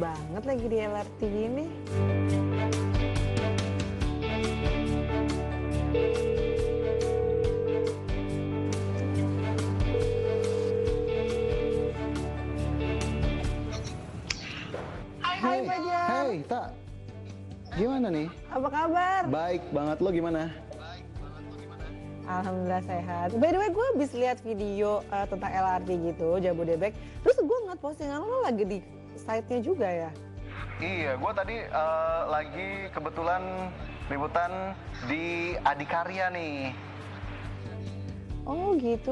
banget lagi di LRT gini. Hai Fajar. Hey, Tak. Gimana nih? Apa kabar? Baik banget, lo gimana? Alhamdulillah sehat. By the way, gue habis lihat video tentang LRT gitu, Jabodebek. Terus gue ngeliat postingan lo lagi di site-nya juga ya? Iya, gue tadi lagi kebetulan liputan di Adikarya nih. Oh gitu.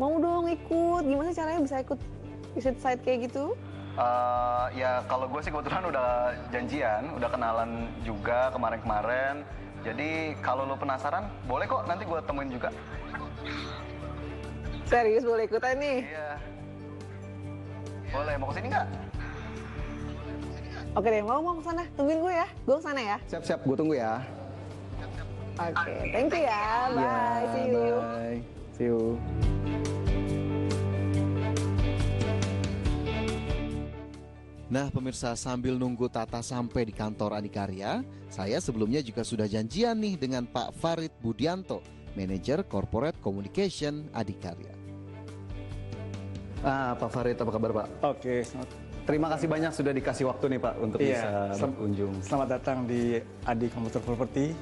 Mau dong ikut. Gimana caranya bisa ikut visit site kayak gitu? Ya kalau gue sih kebetulan udah janjian, udah kenalan juga kemarin-kemarin. Jadi kalau lo penasaran, boleh kok nanti gue temuin juga. Serius boleh ikutan nih? Iya. Boleh, mau kesini nggak? Oke deh, mau kesana. Tungguin gue ya. Gue kesana ya. Siap-siap, gue tunggu ya. Oke, thank you ya. Bye, see you. Bye, see you. Nah pemirsa, sambil nunggu Tata sampai di kantor Adikarya, saya sebelumnya juga sudah janjian nih dengan Pak Farid Budianto, Manajer Corporate Communication Adikarya. Pak Farid, apa kabar Pak? Oke, Terima kasih banyak sudah dikasih waktu nih Pak untuk bisa berkunjung. Selamat datang di Adi Computer Property.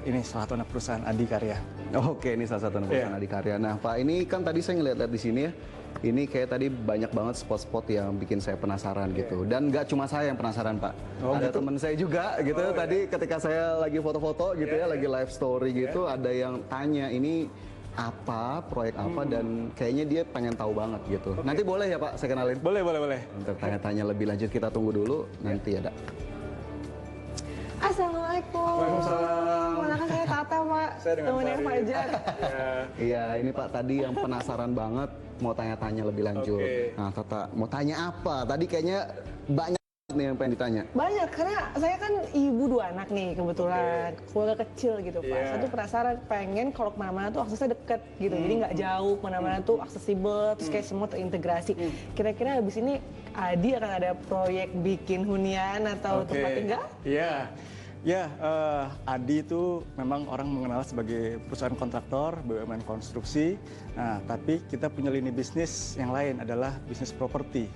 Ini salah satu anak perusahaan Adikarya. Oke, ini salah satu perusahaan Adikarya. Nah Pak, ini kan tadi saya ngeliat-liat di sini ya. Ini kayak tadi banyak banget spot-spot yang bikin saya penasaran gitu. Dan nggak cuma saya yang penasaran Pak. Ada teman saya juga gitu. Tadi ketika saya lagi foto-foto gitu ya, lagi live story gitu, ada yang tanya ini apa, proyek apa, dan kayaknya dia pengen tahu banget gitu. Nanti boleh ya Pak saya kenalin? Boleh. Untuk tanya-tanya lebih lanjut kita tunggu dulu, nanti ada. Assalamualaikum. Waalaikumsalam. Mana saya Tata Pak. Saya dengan temennya Farid. Fajar. Iya, ini Pak tadi yang penasaran banget mau tanya-tanya lebih lanjut. Nah, Tata mau tanya apa? Tadi kayaknya banyak nih yang pengen ditanya. Banyak, karena saya kan ibu 2 anak nih kebetulan. Keluarga kecil gitu Pak. Saya tuh penasaran pengen kalau kemana-mana tuh aksesnya deket gitu. Jadi nggak jauh, kemana-mana tuh aksesibel, terus kayak semua terintegrasi. Kira-kira habis ini Adi akan ada proyek bikin hunian atau tempat tinggal? Ya, Adi itu memang orang mengenal sebagai perusahaan kontraktor, BUMN konstruksi. Nah, tapi kita punya lini bisnis yang lain adalah bisnis properti.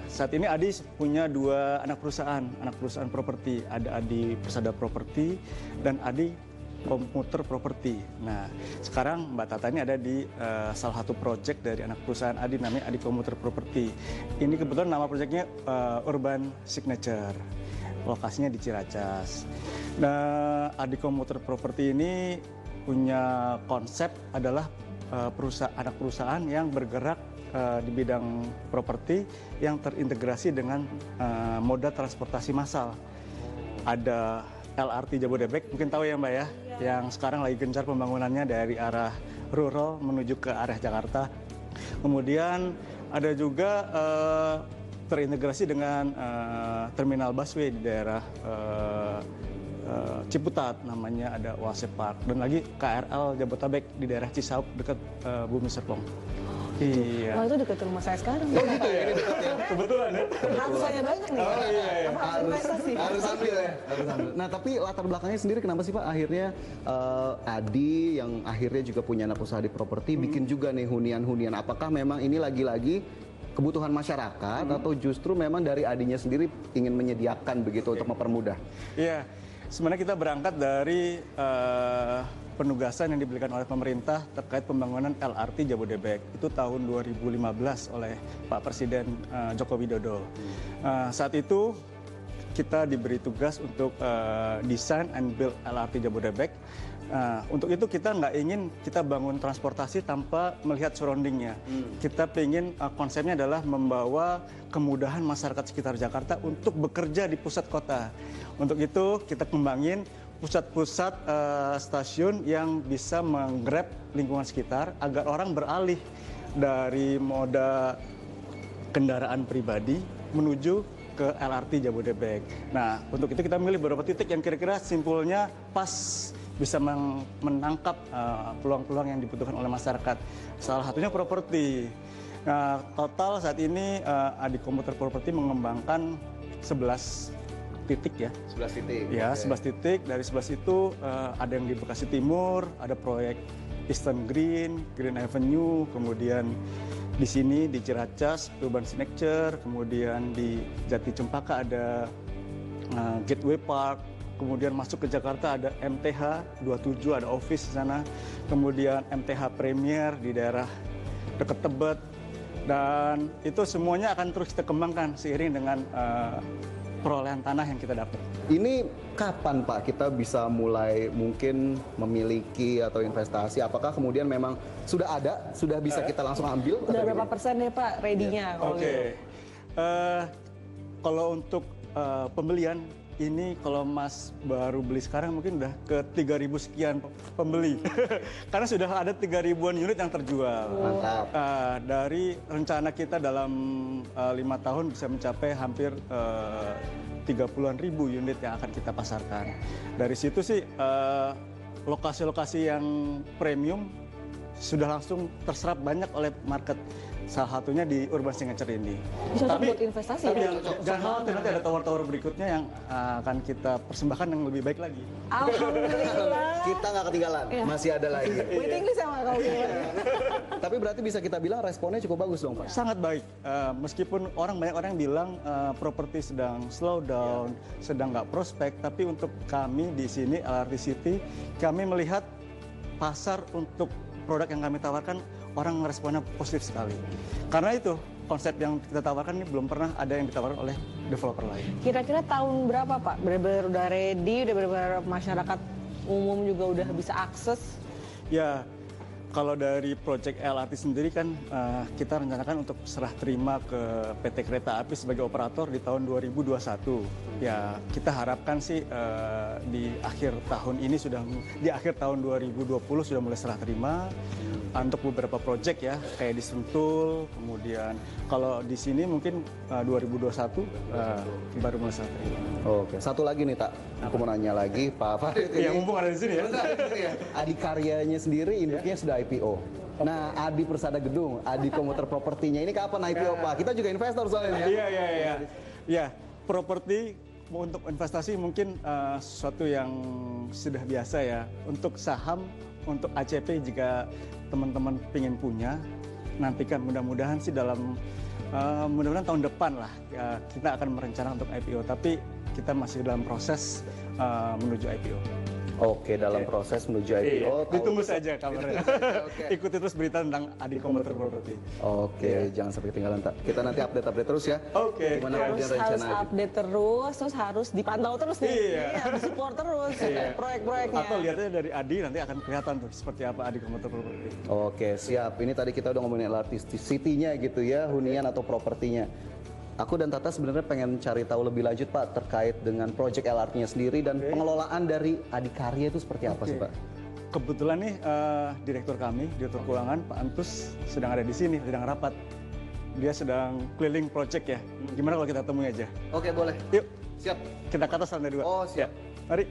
Saat ini Adi punya 2 anak perusahaan properti. Ada Adi Persada Properti dan Adi Komputer Properti. Nah, sekarang Mbak Tata ini ada di salah satu proyek dari anak perusahaan Adi, namanya Adi Komputer Properti. Ini kebetulan nama proyeknya Urban Signature. Lokasinya di Ciracas. Nah, Adi Komputer Properti ini punya konsep adalah anak perusahaan yang bergerak di bidang properti yang terintegrasi dengan moda transportasi massal. Ada LRT Jabodebek, mungkin tahu ya Mbak ya, yang sekarang lagi gencar pembangunannya dari arah rural menuju ke arah Jakarta. Kemudian ada juga terintegrasi dengan terminal busway di daerah Ciputat, namanya ada Oase Park, dan lagi KRL Jabotabek di daerah Cisaup dekat Bumi Serpong. Iya. Wah itu dekat rumah saya sekarang. Oh gitu ya, ini dekat ya. Kebetulan ya. Harus saya banyak nih. Oh iya. Apa investasi? Harus ambil ya. Nah tapi latar belakangnya sendiri kenapa sih Pak akhirnya Adi yang akhirnya juga punya anak usaha di properti bikin juga nih hunian-hunian? Apakah memang ini lagi-lagi kebutuhan masyarakat atau justru memang dari Adinya sendiri ingin menyediakan begitu untuk mempermudah? Iya, sebenarnya kita berangkat dari penugasan yang diberikan oleh pemerintah terkait pembangunan LRT Jabodebek. Itu tahun 2015 oleh Pak Presiden Joko Widodo. Saat itu kita diberi tugas untuk desain and build LRT Jabodebek. Untuk itu kita nggak ingin kita bangun transportasi tanpa melihat surroundingnya. Kita ingin konsepnya adalah membawa kemudahan masyarakat sekitar Jakarta untuk bekerja di pusat kota. Untuk itu kita kembangin pusat-pusat stasiun yang bisa menggrab lingkungan sekitar agar orang beralih dari moda kendaraan pribadi menuju ke LRT Jabodebek. Nah, untuk itu kita memilih beberapa titik yang kira-kira simpulnya pas bisa menangkap peluang-peluang yang dibutuhkan oleh masyarakat. Salah satunya properti. Nah, total saat ini Adi Komuter Property mengembangkan 11 titik ya. 11 titik. Ya, Oke. 11 titik. Dari 11 itu ada yang di Bekasi Timur, ada proyek Eastern Green, Green Avenue, kemudian di sini di Ciracas, Urban Signature, kemudian di Jati Cempaka ada Gateway Park, kemudian masuk ke Jakarta ada MTH 27, ada office di sana, kemudian MTH Premier di daerah dekat Tebet, dan itu semuanya akan terus kita kembangkan seiring dengan perolehan tanah yang kita dapat. Ini kapan Pak kita bisa mulai mungkin memiliki atau investasi? Apakah kemudian memang sudah ada, sudah bisa kita langsung ambil? Udah atau berapa gimana? persen ya Pak ready-nya? kalau Oke. gitu? Kalau untuk pembelian ini kalau Mas baru beli sekarang mungkin udah ke 3.000 sekian pembeli. Karena sudah ada 3.000-an unit yang terjual. Mantap. Dari rencana kita dalam 5 tahun bisa mencapai hampir 30-an ribu unit yang akan kita pasarkan. Dari situ sih lokasi-lokasi yang premium sudah langsung terserap banyak oleh market. Salah satunya di Urban Signature ini. Bisa buat investasi tapi ya? jangan khawatir, nanti ada tower-tower berikutnya yang akan kita persembahkan yang lebih baik lagi. Alhamdulillah. Kita nggak ketinggalan, Iya. masih ada lagi. Waiting list sama kalau gitu. Tapi berarti bisa kita bilang responnya cukup bagus dong Pak? Sangat baik, meskipun banyak orang yang bilang properti sedang slow down, sedang nggak prospek, tapi untuk kami di sini LRT City, kami melihat pasar untuk produk yang kami tawarkan orang responnya positif sekali. Karena itu konsep yang kita tawarkan ini belum pernah ada yang ditawarkan oleh developer lain. Kira-kira tahun berapa Pak? Benar-benar udah ready, udah benar-benar masyarakat umum juga udah bisa akses? Ya, kalau dari proyek LRT sendiri kan kita rencanakan untuk serah terima ke PT Kereta Api sebagai operator di tahun 2021. Ya, kita harapkan sih di akhir tahun ini di akhir tahun 2020 sudah mulai serah terima untuk beberapa proyek ya, kayak di Sentul, kemudian kalau di sini mungkin 2021 baru mulai serah terima. Oke, satu lagi nih Tak, aku mau nanya lagi Pak Farid. Ya, mumpung ada di sini ya. Adikaryanya sendiri induknya sudah IPO. Nah, Adi Persada Gedung, Adi Komuter Propertinya ini kapan IPO Pak? Kita juga investor soalnya ya. Iya. Ya, properti untuk investasi mungkin sesuatu yang sudah biasa ya. Untuk saham, untuk ACP jika teman-teman ingin punya, nantikan mudah-mudahan sih mudah-mudahan tahun depan lah kita akan merencanakan untuk IPO. Tapi kita masih dalam proses menuju IPO. Oke, dalam proses menuju IPO. Ditunggu saja kabarnya. Oke. Ikuti terus berita tentang Adi Komuter Property. Oke, jangan sampai ketinggalan Tak. Kita nanti update terus ya. Oke. Gimana Harus, kemudian harus rencana Adi? update terus, terus harus dipantau terus nih. Iya. Harus support terus proyek-proyeknya. Atau lihatnya dari Adi, nanti akan kelihatan tuh seperti apa Adi Komuter Property. Oke, siap. Ini tadi kita udah ngomongin LRT City-nya gitu ya, hunian atau propertinya. Aku dan Tata sebenarnya pengen cari tahu lebih lanjut Pak terkait dengan proyek LRT-nya sendiri dan pengelolaan dari Adikarya itu seperti apa sih Pak? Kebetulan nih direktur kami, direktur keuangan Pak Antus sedang ada di sini, sedang rapat. Dia sedang keliling proyek ya. Gimana kalau kita temui aja? Oke, boleh. Yuk, Siap. kita ke atas lantai 2. Oh, siap. Mari.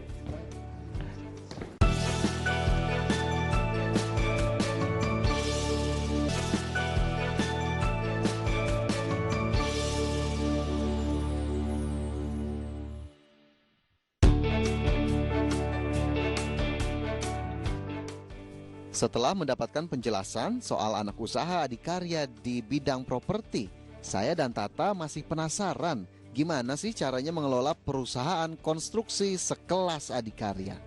Setelah mendapatkan penjelasan soal anak usaha Adikarya di bidang properti, saya dan Tata masih penasaran gimana sih caranya mengelola perusahaan konstruksi sekelas Adikarya.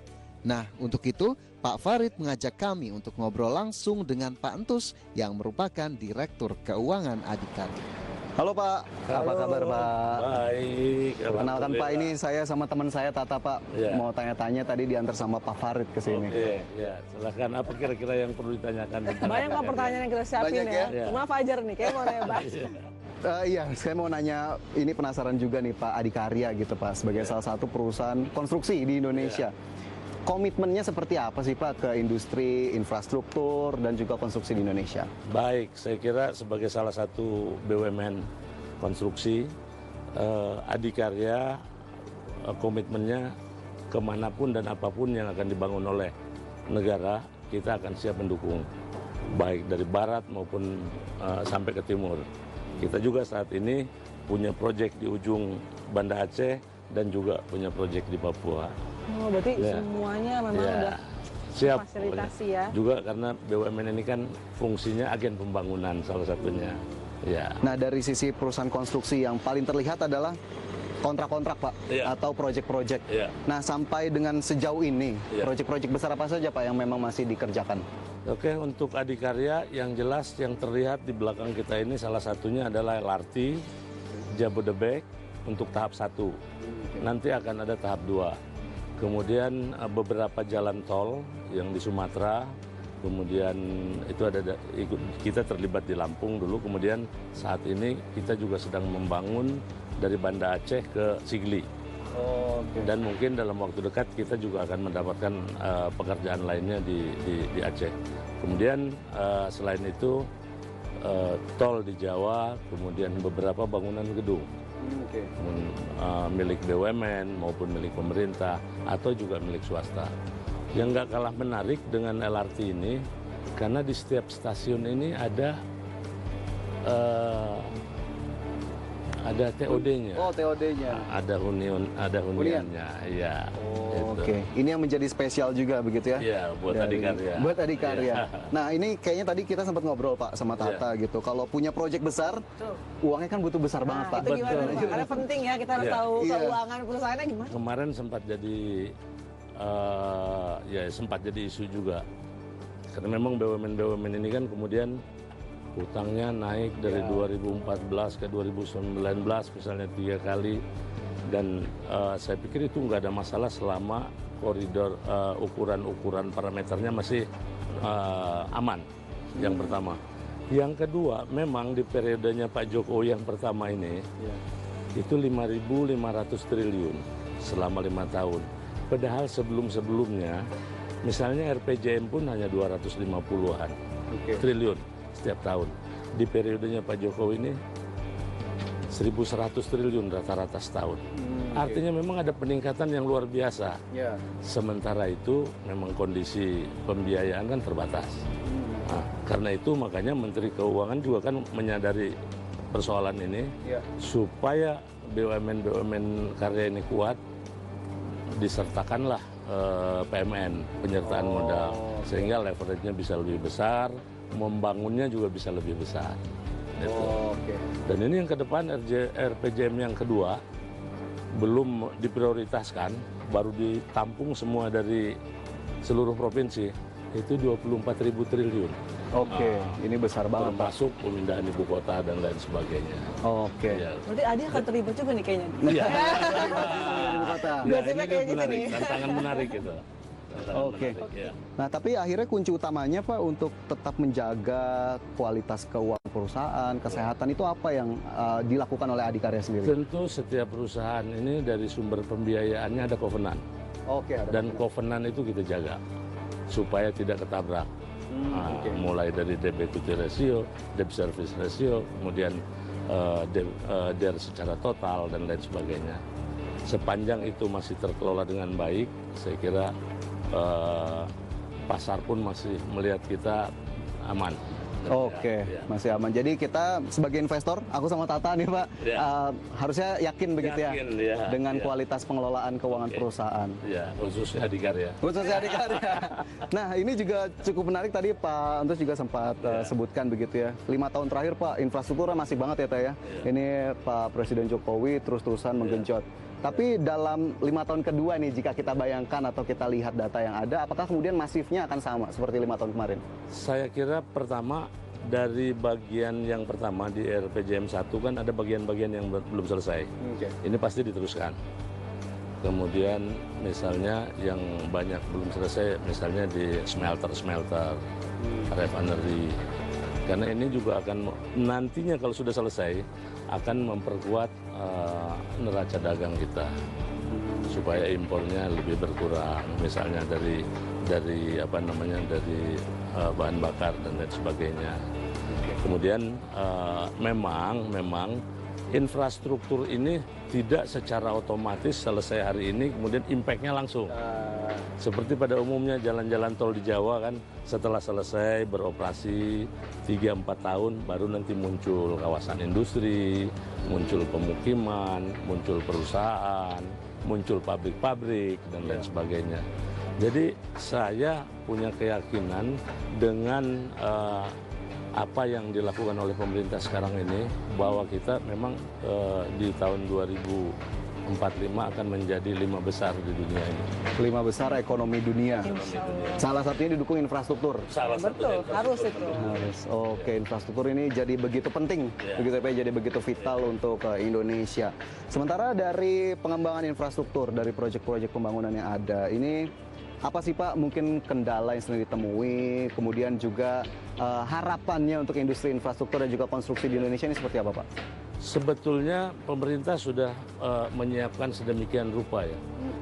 Nah, untuk itu Pak Farid mengajak kami untuk ngobrol langsung dengan Pak Entus yang merupakan Direktur Keuangan Adikarya. Halo Pak, apa kabar Pak? Baik. Kenalkan Pak, ini saya sama teman saya Tata Pak. Ya. Mau tanya-tanya tadi diantar sama Pak Farid ke sini. Oke, ya. Silahkan apa kira-kira yang perlu ditanyakan? tentang Banyak Pak Adikarya? pertanyaan yang kita siapin Banyak ya? ya. Cuma Fajar nih, kayak mau nanya Pak. Iya, saya mau nanya, ini penasaran juga nih Pak Adikarya gitu Pak, sebagai salah satu perusahaan konstruksi di Indonesia. Komitmennya seperti apa sih Pak ke industri, infrastruktur, dan juga konstruksi di Indonesia? Baik, saya kira sebagai salah satu BUMN konstruksi, Adikarya komitmennya kemanapun dan apapun yang akan dibangun oleh negara, kita akan siap mendukung. baik dari barat maupun sampai ke timur. Kita juga saat ini punya proyek di ujung Banda Aceh dan juga punya proyek di Papua. Oh, berarti Ya. semuanya memang Ya. udah Siap. fasilitasi pokoknya. ya. Juga karena BUMN ini kan fungsinya agen pembangunan salah satunya. Ya. Nah, dari sisi perusahaan konstruksi yang paling terlihat adalah kontrak-kontrak, Pak, Iya. atau proyek-proyek. Iya. Nah, sampai dengan sejauh ini, Iya. proyek-proyek besar apa saja, Pak, yang memang masih dikerjakan? Oke, untuk Adikarya yang jelas yang terlihat di belakang kita ini salah satunya adalah LRT Jabodebek untuk tahap 1. Nanti akan ada tahap 2. Kemudian beberapa jalan tol yang di Sumatera, kemudian itu kita terlibat di Lampung dulu, kemudian saat ini kita juga sedang membangun dari Banda Aceh ke Sigli. Dan mungkin dalam waktu dekat kita juga akan mendapatkan pekerjaan lainnya di Aceh. Kemudian selain itu tol di Jawa, kemudian beberapa bangunan gedung milik BUMN maupun milik pemerintah atau juga milik swasta. Yang nggak kalah menarik dengan LRT ini karena di setiap stasiun ini ada TOD-nya. Oh, TOD-nya. Ada huniannya, iya. Oh, Gitu. Oke, ini yang menjadi spesial juga begitu ya? Iya, buat Dari- Adikarya. Buat Adikarya. Iya. Nah, ini kayaknya tadi kita sempat ngobrol, Pak, sama Tata gitu. Kalau punya proyek besar, uangnya kan butuh besar banget, Pak. Itu gimana Betul. Pak? Karena penting ya kita harus Iya. tahu Iya. keuangan perusahaannya gimana. Kemarin sempat jadi isu juga. Karena memang BUMN ini kan kemudian utangnya naik dari 2014 ke 2019 misalnya 3 kali. Dan saya pikir itu nggak ada masalah selama koridor ukuran-ukuran parameternya masih aman. Yang pertama. Yang kedua, memang di periodenya Pak Jokowi yang pertama ini itu 5.500 triliun selama 5 tahun. Padahal sebelum-sebelumnya, misalnya RPJM pun hanya 250-an triliun setiap tahun. Di periodenya Pak Jokowi ini 1.100 triliun rata-rata setahun. Artinya memang ada peningkatan yang luar biasa. Sementara itu memang kondisi pembiayaan kan terbatas. Nah, karena itu makanya Menteri Keuangan juga kan menyadari persoalan ini supaya BUMN karya ini kuat, disertakanlah PMN, penyertaan modal, sehingga leverage-nya bisa lebih besar, membangunnya juga bisa lebih besar. Gitu. Dan ini yang ke depan RPJM yang kedua belum diprioritaskan, baru ditampung semua dari seluruh provinsi, itu 24.000 triliun. Ini besar banget, Pak. Termasuk pemindahan ibu kota dan lain sebagainya. Ya. Berarti Adi akan terlibat juga nih kayaknya. Iya. Kota. Ya, Gosipnya ini kayak gitu menarik, nih. tantangan menarik itu. Tantangan Oke. menarik, ya. Nah, tapi akhirnya kunci utamanya, Pak, untuk tetap menjaga kualitas keuangan perusahaan, kesehatan itu apa yang dilakukan oleh Adikarya sendiri? Tentu setiap perusahaan ini dari sumber pembiayaannya ada covenant. Dan covenant itu kita jaga supaya tidak ketabrak. Mulai dari debt equity ratio, debt service ratio, kemudian DER secara total dan lain sebagainya. Sepanjang itu masih terkelola dengan baik, saya kira pasar pun masih melihat kita aman. Ya. Masih aman. Jadi kita sebagai investor, aku sama Tata nih, Pak, harusnya yakin begitu Yakin, ya, ya, dengan ya. kualitas pengelolaan keuangan perusahaan. Ya, khususnya Adikarya. Khususnya Adikarya. Nah, ini juga cukup menarik tadi Pak Antus juga sempat sebutkan begitu ya. 5 tahun terakhir, Pak, infrastruktur masih banget ya, Teh ya. Ini Pak Presiden Jokowi terus-terusan menggenjot. Tapi dalam 5 tahun kedua nih, jika kita bayangkan atau kita lihat data yang ada, apakah kemudian masifnya akan sama seperti 5 tahun kemarin? Saya kira pertama dari bagian yang pertama di RPJM 1 kan ada bagian-bagian yang belum selesai. Ini pasti diteruskan. Kemudian misalnya yang banyak belum selesai misalnya di smelter, refinery. Karena ini juga akan nantinya kalau sudah selesai akan memperkuat neraca dagang kita supaya impornya lebih berkurang, misalnya dari bahan bakar dan lain sebagainya. Kemudian memang infrastruktur ini tidak secara otomatis selesai hari ini kemudian impact-nya langsung. Seperti pada umumnya jalan-jalan tol di Jawa kan setelah selesai beroperasi 3-4 tahun baru nanti muncul kawasan industri, muncul pemukiman, muncul perusahaan, muncul pabrik-pabrik dan lain sebagainya. Jadi saya punya keyakinan dengan apa yang dilakukan oleh pemerintah sekarang ini bahwa kita memang di tahun 2045 akan menjadi 5 besar di dunia ini. 5 besar ekonomi dunia. Salah satunya didukung infrastruktur. Betul, harus itu. Harus. Oke, infrastruktur ini jadi begitu penting, begitu Pak, jadi begitu vital untuk Indonesia. Sementara dari pengembangan infrastruktur, dari proyek-proyek pembangunan yang ada, ini apa sih Pak mungkin kendala yang sering ditemui, kemudian juga harapannya untuk industri infrastruktur dan juga konstruksi di Indonesia ini seperti apa Pak? Sebetulnya pemerintah sudah menyiapkan sedemikian rupa ya.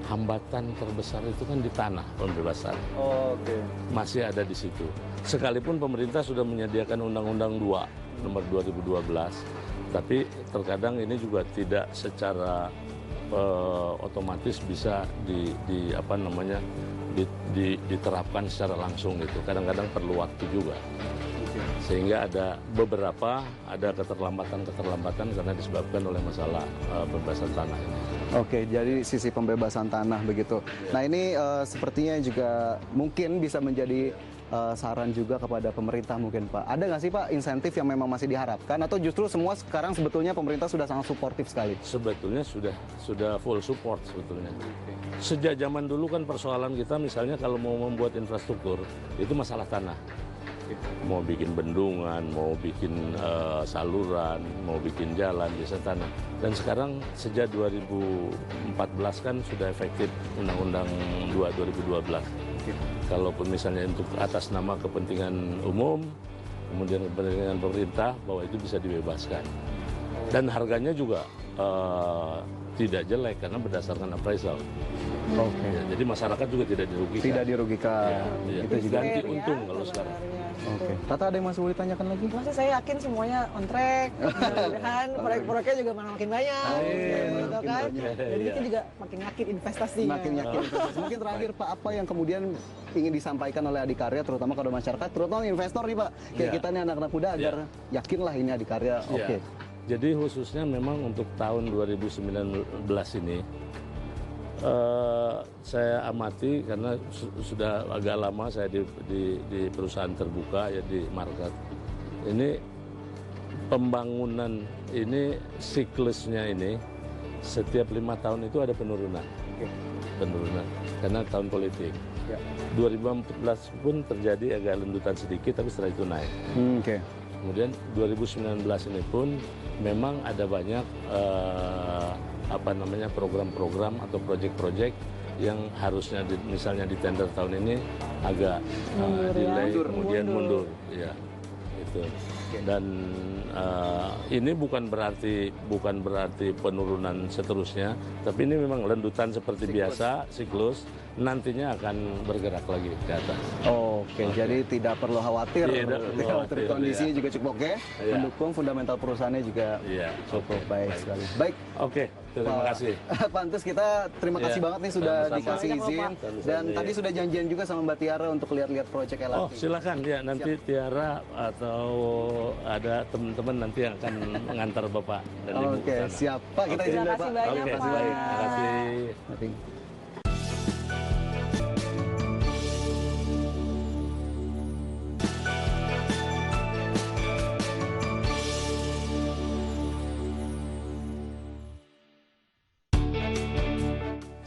Hambatan terbesar itu kan di tanah pembebasan. Oke. Masih ada di situ. Sekalipun pemerintah sudah menyediakan Undang-Undang 2 nomor 2012, tapi terkadang ini juga tidak secara otomatis bisa diterapkan secara langsung gitu. Kadang-kadang perlu waktu juga. Sehingga ada keterlambatan karena disebabkan oleh masalah pembebasan tanah ini. Oke, jadi sisi pembebasan tanah begitu. Nah ini sepertinya juga mungkin bisa menjadi saran juga kepada pemerintah mungkin Pak. Ada nggak sih Pak insentif yang memang masih diharapkan atau justru semua sekarang sebetulnya pemerintah sudah sangat suportif sekali? Sebetulnya sudah full support sebetulnya. Sejak zaman dulu kan persoalan kita misalnya kalau mau membuat infrastruktur itu masalah tanah. Mau bikin bendungan, mau bikin saluran, mau bikin jalan, biasa tanah. Dan sekarang sejak 2014 kan sudah efektif Undang-Undang 2 2012. Kalaupun misalnya untuk atas nama kepentingan umum, kemudian kepentingan pemerintah, bahwa itu bisa dibebaskan. Dan harganya juga tidak jelek karena berdasarkan appraisal. Oke. Ya, jadi masyarakat juga tidak dirugikan. Tidak dirugikan. Ya, Itu juga. ganti untung kalau sekarang. Oke. Tata ada yang masih mau ditanyakan lagi? Masih saya yakin semuanya on track, mudah-mudahan proyek-proyeknya juga makin banyak, gitu kan. Jadi kita juga makin yakin investasinya. Makin yakin. Mungkin terakhir Pak, apa yang kemudian ingin disampaikan oleh Adikarya terutama kepada masyarakat, terutama investor nih Pak, kayak kita nih anak-anak muda agar yakinlah ini Adikarya. Oke. Jadi khususnya memang untuk tahun 2019 ini saya amati karena sudah agak lama saya di perusahaan terbuka ya di market. Ini pembangunan ini siklusnya ini setiap 5 tahun itu ada penurunan. Penurunan karena tahun politik. 2014 pun terjadi agak lendutan sedikit tapi setelah itu naik. Kemudian 2019 ini pun memang ada banyak program-program atau proyek-proyek yang harusnya misalnya di tender tahun ini agak delay kemudian mundur ya itu. Dan ini bukan berarti penurunan seterusnya, tapi ini memang lendutan seperti biasa siklus, nantinya akan bergerak lagi ke atas. Oke, jadi tidak perlu khawatir. Tidak perlu khawatir, kondisinya juga cukup oke. Mendukung fundamental perusahaannya juga cukup baik sekali. Baik. Oke, terima kasih. Pantes kita terima kasih banget nih sudah Sama-sama. dikasih izin dan tadi sudah janjian juga sama Mbak Tiara untuk lihat-lihat proyek LRT. Oh, silakan ya nanti Tiara atau ada teman-teman nanti yang akan mengantar Bapak dan Ibu. Oke, siap. Pak, kita izin dulu Pak. Terima kasih banyak, Pak. Baik, terima kasih. Oke.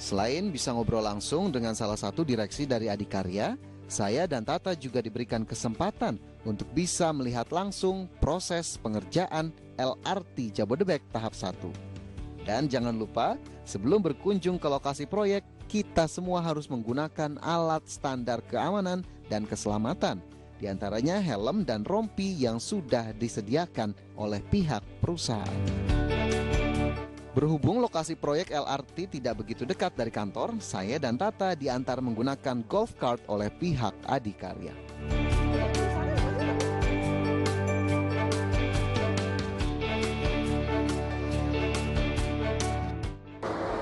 Selain bisa ngobrol langsung dengan salah satu direksi dari Adikarya, saya dan Tata juga diberikan kesempatan untuk bisa melihat langsung proses pengerjaan LRT Jabodebek tahap 1. Dan jangan lupa, sebelum berkunjung ke lokasi proyek, kita semua harus menggunakan alat standar keamanan dan keselamatan, di antaranya helm dan rompi yang sudah disediakan oleh pihak perusahaan. Berhubung lokasi proyek LRT tidak begitu dekat dari kantor, saya dan Tata diantar menggunakan golf cart oleh pihak Adikarya.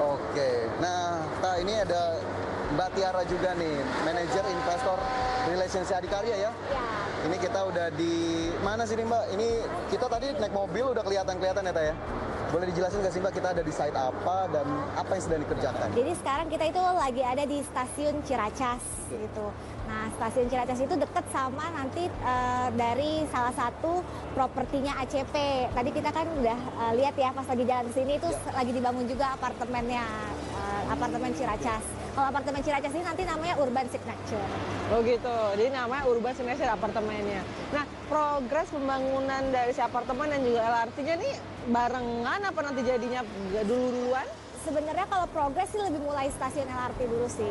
Oke, nah ini ada Mbak Tiara juga nih, manajer investor relationship Adikarya ya. Ya. Ini kita udah di mana sih nih Mbak? Ini kita tadi naik mobil udah kelihatan ya Teh ya. Boleh dijelasin nggak sih Mbak, kita ada di site apa dan apa yang sedang dikerjakan? Jadi sekarang kita itu lagi ada di stasiun Ciracas gitu. Nah, stasiun Ciracas itu dekat sama nanti dari salah satu propertinya ACP. Tadi kita kan udah lihat ya pas lagi jalan ke sini itu lagi dibangun juga apartemennya, apartemen Ciracas. Kalau apartemen Ciracas ini nanti namanya Urban Signature. Oh gitu, jadi namanya Urban Signature apartemennya. Nah, progres pembangunan dari si apartemen dan juga LRT-nya nih barengan apa nanti jadinya dulu-duluan? Sebenarnya kalau progres sih lebih mulai stasiun LRT dulu sih.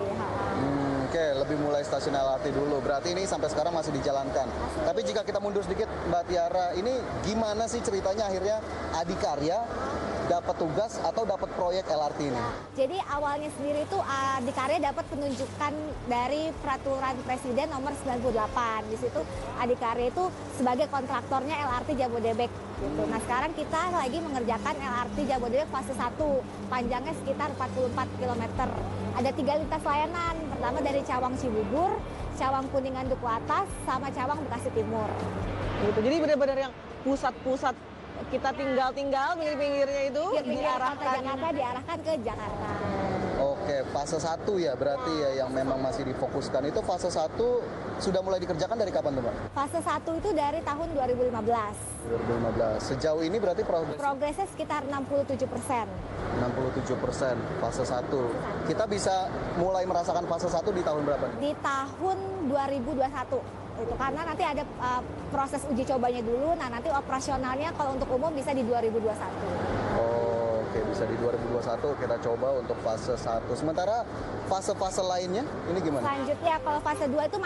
Oke, lebih mulai stasiun LRT dulu. Berarti ini sampai sekarang masih dijalankan. Tapi jika kita mundur sedikit, Mbak Tiara, ini gimana sih ceritanya akhirnya Adikarya dapat tugas atau dapat proyek LRT ini? Jadi awalnya sendiri itu Adikarya dapat penunjukan dari peraturan Presiden nomor 98. Di situ Adikarya itu sebagai kontraktornya LRT Jabodebek gitu. Nah, sekarang kita lagi mengerjakan LRT Jabodebek fase 1. Panjangnya sekitar 44 km. Ada 3 lintas layanan. Pertama dari Cawang Cibubur, Cawang Kuningan Duku Atas, sama Cawang Bekasi Timur. Gitu. Jadi benar-benar yang pusat-pusat kita tinggal pinggir-pinggirnya itu diarahkan ke Jakarta. Oke, fase 1 ya berarti ya yang memang masih difokuskan. Itu fase 1 sudah mulai dikerjakan dari kapan tuh Mbak? Fase 1 itu dari tahun 2015. 2015. Sejauh ini berarti Progresnya sekitar 67%. 67% fase 1. Kita bisa mulai merasakan fase 1 di tahun berapa? Di tahun 2021. Itu karena nanti ada proses uji cobanya dulu, nah nanti operasionalnya kalau untuk umum bisa di 2021. Oh, oke, bisa di 2021 kita coba untuk fase 1. Sementara fase-fase lainnya ini gimana? Selanjutnya kalau fase 2 itu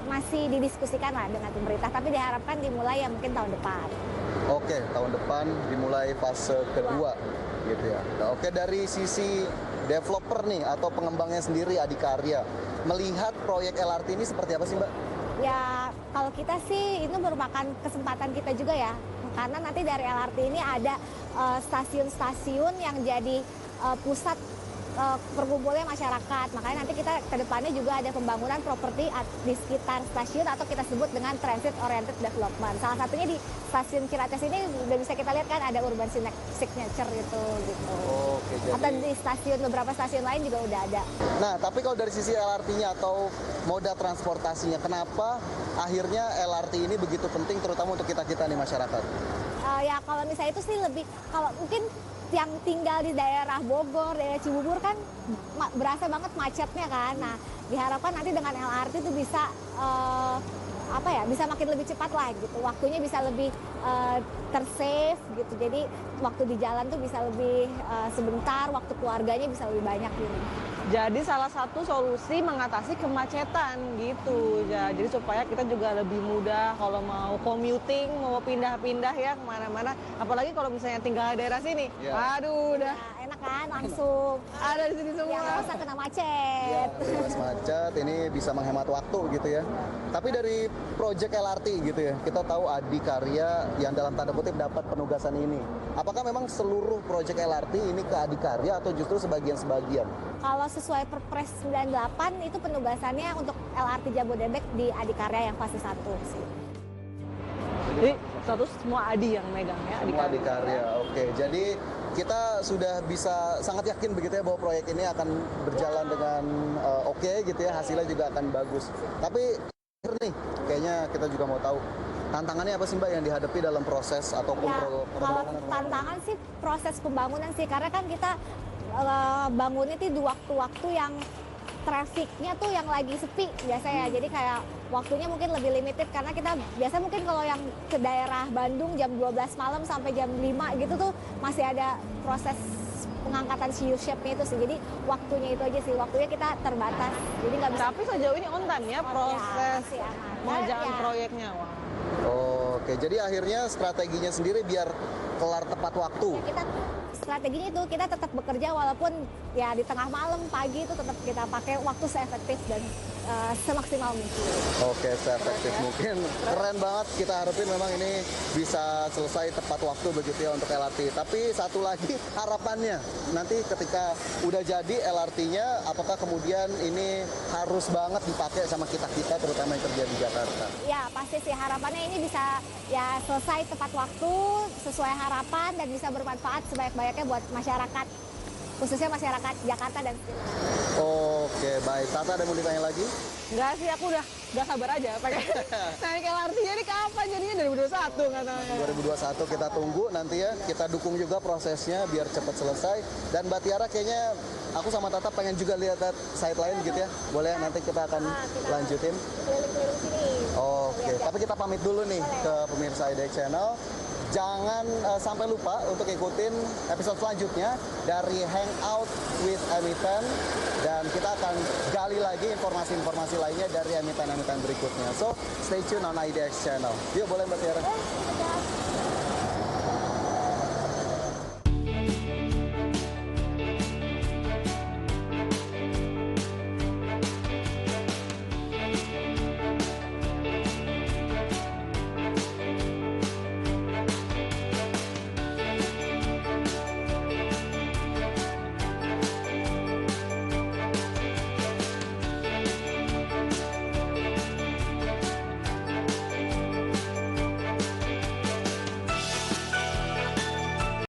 masih didiskusikan lah dengan pemerintah, tapi diharapkan dimulai ya mungkin tahun depan. Oke, tahun depan dimulai fase kedua gitu ya. Nah, oke, dari sisi developer nih atau pengembangnya sendiri Adikarya, melihat proyek LRT ini seperti apa sih Mbak? Ya, kalau kita sih itu merupakan kesempatan kita juga ya. Karena nanti dari LRT ini ada stasiun-stasiun yang jadi pusat perkumpulan masyarakat. Makanya nanti kita ke depannya juga ada pembangunan properti di sekitar stasiun atau kita sebut dengan transit oriented development. Salah satunya di stasiun Ciracas ini udah bisa kita lihat kan ada urban signature gitu. Oke, jadi... Atau di beberapa stasiun lain juga udah ada. Nah, tapi kalau dari sisi LRT-nya atau moda transportasinya, kenapa akhirnya LRT ini begitu penting terutama untuk kita-kita nih masyarakat? Ya kalau misalnya itu sih lebih, kalau mungkin yang tinggal di daerah Bogor, daerah Cibubur kan berasa banget macetnya kan. Nah, diharapkan nanti dengan LRT itu bisa bisa makin lebih cepat lah gitu. Waktunya bisa lebih tersave gitu. Jadi waktu di jalan tuh bisa lebih sebentar, waktu keluarganya bisa lebih banyak gitu. Jadi salah satu solusi mengatasi kemacetan gitu. Ya, jadi supaya kita juga lebih mudah kalau mau commuting, mau pindah-pindah ya kemana-mana. Apalagi kalau misalnya tinggal di daerah sini. Aduh, udah enak kan, langsung ada di sini semua. Ya, nggak usah kena macet. Bebas macet, ini bisa menghemat waktu gitu ya. Tapi dari proyek LRT gitu ya, kita tahu Adikarya yang dalam tanda kutip dapat penugasan ini. Apakah memang seluruh proyek LRT ini ke Adikarya atau justru sebagian-sebagian? Kalau sesuai Perpres 98 itu penugasannya untuk LRT Jabodebek di Adikarya yang fase 1 sih. Jadi semua Adi yang megang ya Adikarya. Oke, jadi kita sudah bisa sangat yakin begitu ya bahwa proyek ini akan berjalan dengan oke gitu ya, hasilnya juga akan bagus. Tapi nih, kayaknya kita juga mau tahu tantangannya apa sih Mbak yang dihadapi dalam proses ataupun kalau tantangan sih proses pembangunan sih, karena kan kita bangunnya itu di waktu-waktu yang trafiknya tuh yang lagi sepi biasanya. Jadi kayak waktunya mungkin lebih limited karena kita biasa mungkin kalau yang ke daerah Bandung jam 12 malam sampai jam 5 gitu tuh masih ada proses pengangkatan U-shape-nya itu sih. Jadi waktunya itu aja sih, waktunya kita terbatas. Jadi nggak bisa. Tapi sejauh ini on time ya proses pengerjaan proyeknya. Oke, jadi akhirnya strateginya sendiri biar kelar tepat waktu. Ya, kita strateginya itu kita tetap bekerja walaupun ya di tengah malam, pagi itu tetap kita pakai waktu seefektif dan semaksimal mungkin. Oke, seefektif mungkin. Keren banget. Kita harapin memang ini bisa selesai tepat waktu begitu ya untuk LRT. Tapi satu lagi harapannya, nanti ketika udah jadi LRT-nya, apakah kemudian ini harus banget dipakai sama kita-kita terutama yang kerja di Jakarta? Ya, pasti sih harapannya ini bisa ya selesai tepat waktu, sesuai harapan dan bisa bermanfaat sebanyak-banyaknya buat masyarakat, khususnya masyarakat Jakarta dan sekitar. Oke, baik. Tata ada mau ditanya lagi? Enggak sih, aku udah gak sabar aja pengen naik LRT-nya ini kapan jadinya 2021 katanya. 2021 kita tunggu nanti ya, kita dukung juga prosesnya biar cepat selesai. Dan Mbak Tiara kayaknya aku sama Tata pengen juga lihat site lain gitu ya. Boleh nanti kita akan lanjutin. Keliling-keliling sini. Oke, tapi kita pamit dulu nih ke pemirsa IDX Channel. Jangan sampai lupa untuk ikutin episode selanjutnya dari Hangout with Emiten, dan kita akan gali lagi informasi-informasi lainnya dari emiten-emiten berikutnya. So, stay tune on IDX Channel. Yuk, boleh Mbak Tiara.